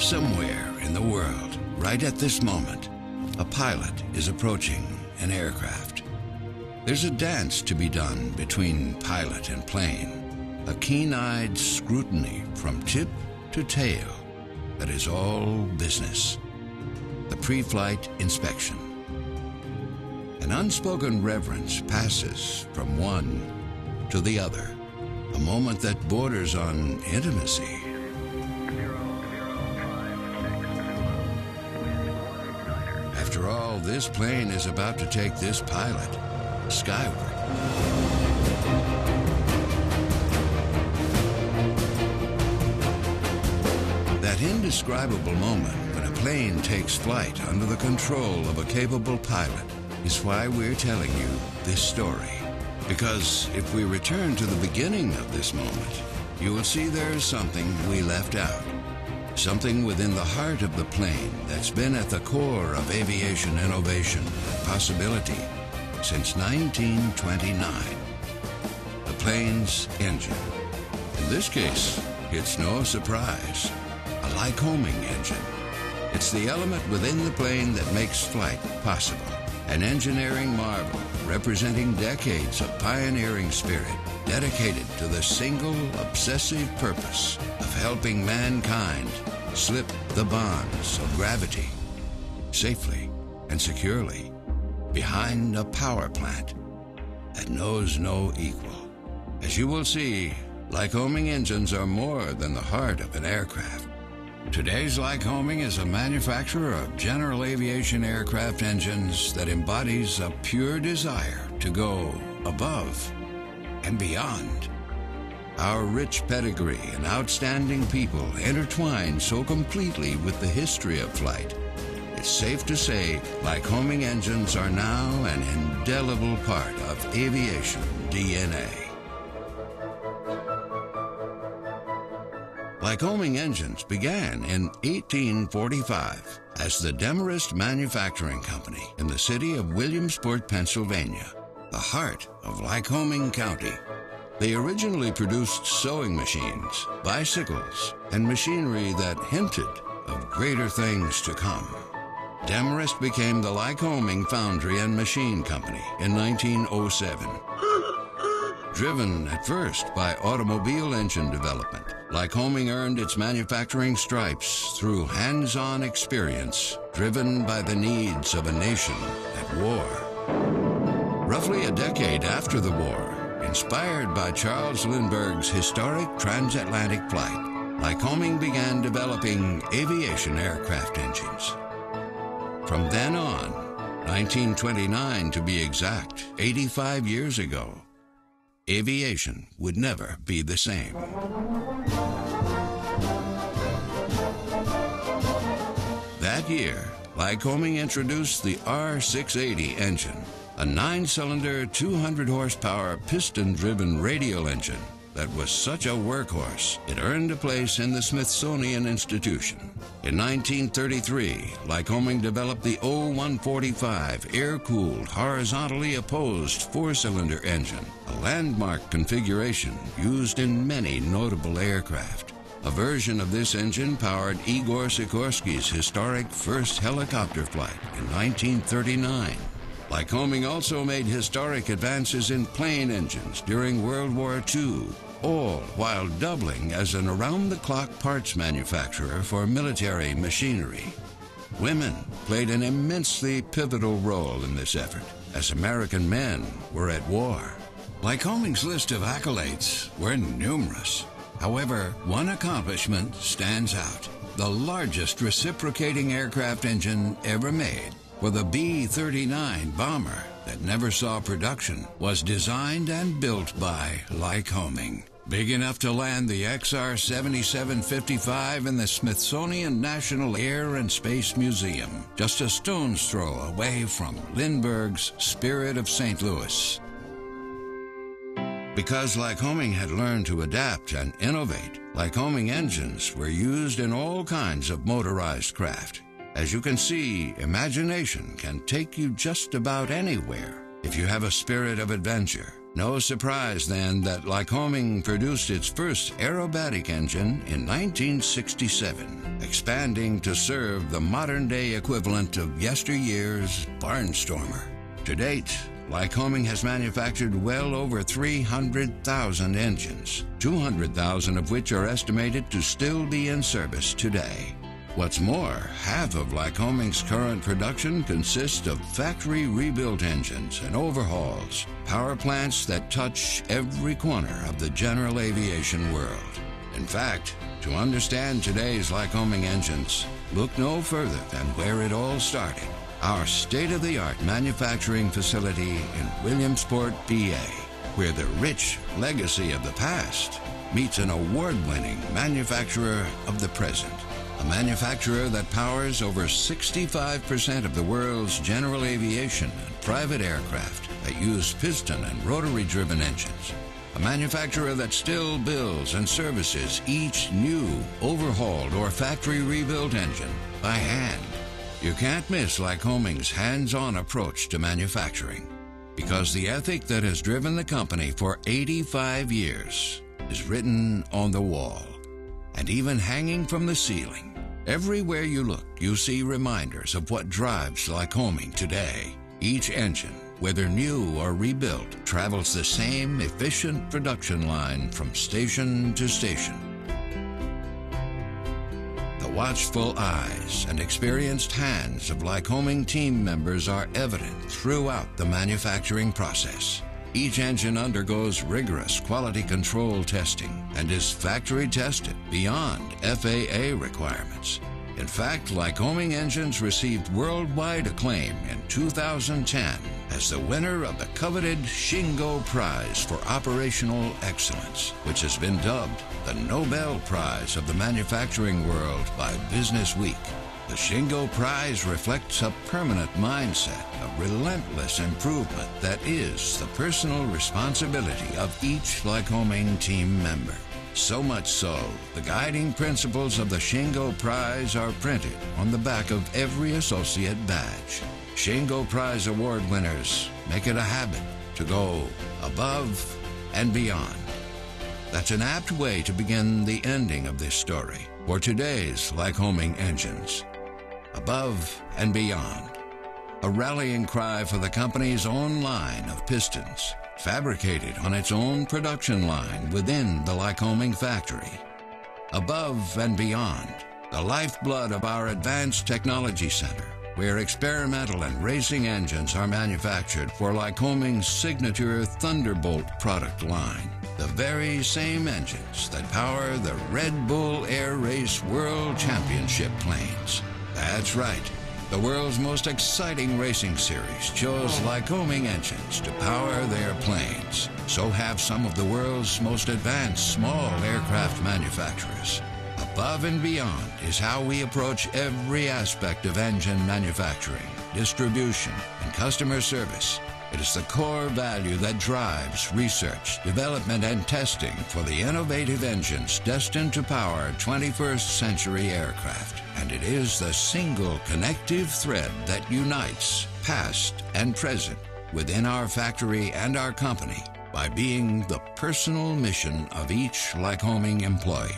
Somewhere in the world, right at this moment, a pilot is approaching an aircraft. There's a dance to be done between pilot and plane, a keen-eyed scrutiny from tip to tail that is all business. The pre-flight inspection. An unspoken reverence passes from one to the other, a moment that borders on intimacy. After all, this plane is about to take this pilot skyward. That indescribable moment when a plane takes flight under the control of a capable pilot is why we're telling you this story. Because if we return to the beginning of this moment, you will see there's something we left out. Something within the heart of the plane that's been at the core of aviation innovation and possibility since 1929. The plane's engine. In this case, it's no surprise. A Lycoming engine. It's the element within the plane that makes flight possible. An engineering marvel representing decades of pioneering spirit dedicated to the single obsessive purpose of helping mankind slip the bonds of gravity safely and securely behind a power plant that knows no equal. As you will see, Lycoming engines are more than the heart of an aircraft. Today's Lycoming is a manufacturer of general aviation aircraft engines that embodies a pure desire to go above and beyond. Our rich pedigree and outstanding people intertwine so completely with the history of flight. It's safe to say Lycoming engines are now an indelible part of aviation DNA. Lycoming engines began in 1845 as the Demarest Manufacturing Company in the city of Williamsport, Pennsylvania, the heart of Lycoming County. They originally produced sewing machines, bicycles, and machinery that hinted of greater things to come. Demarest became the Lycoming Foundry and Machine Company in 1907. Driven at first by automobile engine development, Lycoming earned its manufacturing stripes through hands-on experience driven by the needs of a nation at war. Roughly a decade after the war, inspired by Charles Lindbergh's historic transatlantic flight, Lycoming began developing aviation aircraft engines. From then on, 1929 to be exact, 85 years ago, aviation would never be the same. That year, Lycoming introduced the R680 engine, a 9-cylinder, 200-horsepower, piston-driven radial engine that was such a workhorse, it earned a place in the Smithsonian Institution. In 1933, Lycoming developed the O-145 air-cooled, horizontally opposed 4-cylinder engine, a landmark configuration used in many notable aircraft. A version of this engine powered Igor Sikorsky's historic first helicopter flight in 1939. Lycoming also made historic advances in plane engines during World War II, all while doubling as an around-the-clock parts manufacturer for military machinery. Women played an immensely pivotal role in this effort, as American men were at war. Lycoming's list of accolades were numerous. However, one accomplishment stands out: the largest reciprocating aircraft engine ever made. For the B-39 bomber that never saw production was designed and built by Lycoming. Big enough to land the XR-7755 in the Smithsonian National Air and Space Museum, just a stone's throw away from Lindbergh's Spirit of St. Louis. Because Lycoming had learned to adapt and innovate, Lycoming engines were used in all kinds of motorized craft. As you can see, imagination can take you just about anywhere if you have a spirit of adventure No surprise, then, that Lycoming produced its first aerobatic engine in 1967, expanding to serve the modern-day equivalent of yesteryear's barnstormer. To date, Lycoming has manufactured well over 300,000 engines, 200,000 of which are estimated to still be in service today. What's more, half of Lycoming's current production consists of factory rebuilt engines and overhauls, power plants that touch every corner of the general aviation world. In fact, to understand today's Lycoming engines, look no further than where it all started, our state-of-the-art manufacturing facility in Williamsport, PA, where the rich legacy of the past meets an award-winning manufacturer of the present. A manufacturer that powers over 65% of the world's general aviation and private aircraft that use piston and rotary-driven engines. A manufacturer that still builds and services each new, overhauled, or factory rebuilt engine by hand. You can't miss Lycoming's hands-on approach to manufacturing, because the ethic that has driven the company for 85 years is written on the wall and even hanging from the ceiling. Everywhere you look, you see reminders of what drives Lycoming today. Each engine, whether new or rebuilt, travels the same efficient production line from station to station. The watchful eyes and experienced hands of Lycoming team members are evident throughout the manufacturing process. Each engine undergoes rigorous quality control testing and is factory tested beyond FAA requirements. In fact, Lycoming engines received worldwide acclaim in 2010 as the winner of the coveted Shingo Prize for Operational Excellence, which has been dubbed the Nobel Prize of the manufacturing world by Business Week. The Shingo Prize reflects a permanent mindset of relentless improvement that is the personal responsibility of each Lycoming team member. So much so, the guiding principles of the Shingo Prize are printed on the back of every associate badge. Shingo Prize award winners make it a habit to go above and beyond. That's an apt way to begin the ending of this story for today's Lycoming engines. Above and beyond. A rallying cry for the company's own line of pistons, fabricated on its own production line within the Lycoming factory. Above and beyond, the lifeblood of our Advanced Technology Center, where experimental and racing engines are manufactured for Lycoming's signature Thunderbolt product line. The very same engines that power the Red Bull Air Race World Championship planes. That's right. The world's most exciting racing series chose Lycoming engines to power their planes. So have some of the world's most advanced small aircraft manufacturers. Above and beyond is how we approach every aspect of engine manufacturing, distribution, and customer service. It is the core value that drives research, development, and testing for the innovative engines destined to power 21st century aircraft. And it is the single connective thread that unites past and present within our factory and our company by being the personal mission of each Lycoming employee.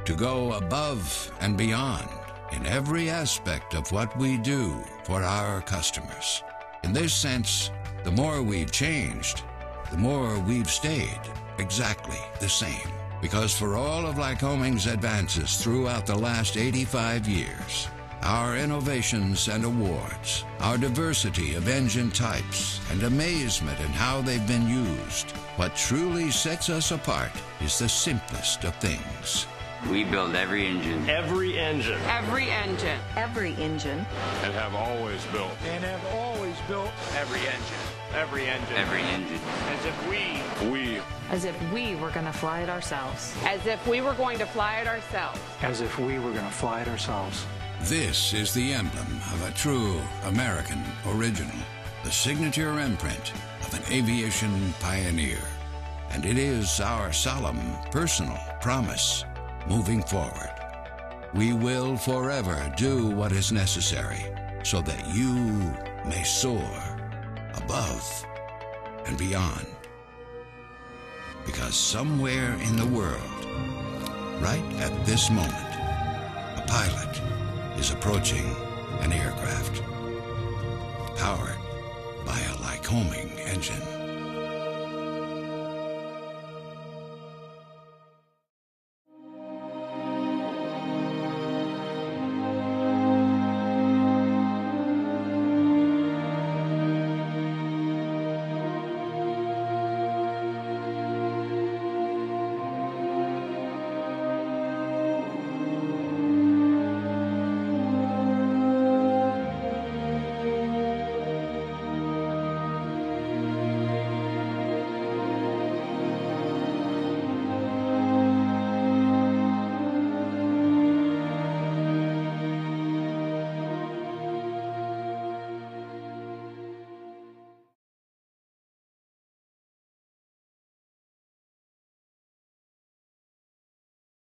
To go above and beyond in every aspect of what we do for our customers. In this sense, the more we've changed, the more we've stayed exactly the same. Because for all of Lycoming's advances throughout the last 85 years, our innovations and awards, our diversity of engine types, and amazement in how they've been used, what truly sets us apart is the simplest of things. We build every engine. Every engine. Every engine. Every engine. And have always built. And have always built. Every engine. Every engine. Every engine. As if we were going to fly it ourselves. As if we were going to fly it ourselves. As if we were going to fly it ourselves. This is the emblem of a true American original, the signature imprint of an aviation pioneer. And it is our solemn, personal promise moving forward. We will forever do what is necessary so that you may soar above and beyond. Because somewhere in the world, right at this moment, a pilot is approaching an aircraft powered by a Lycoming engine.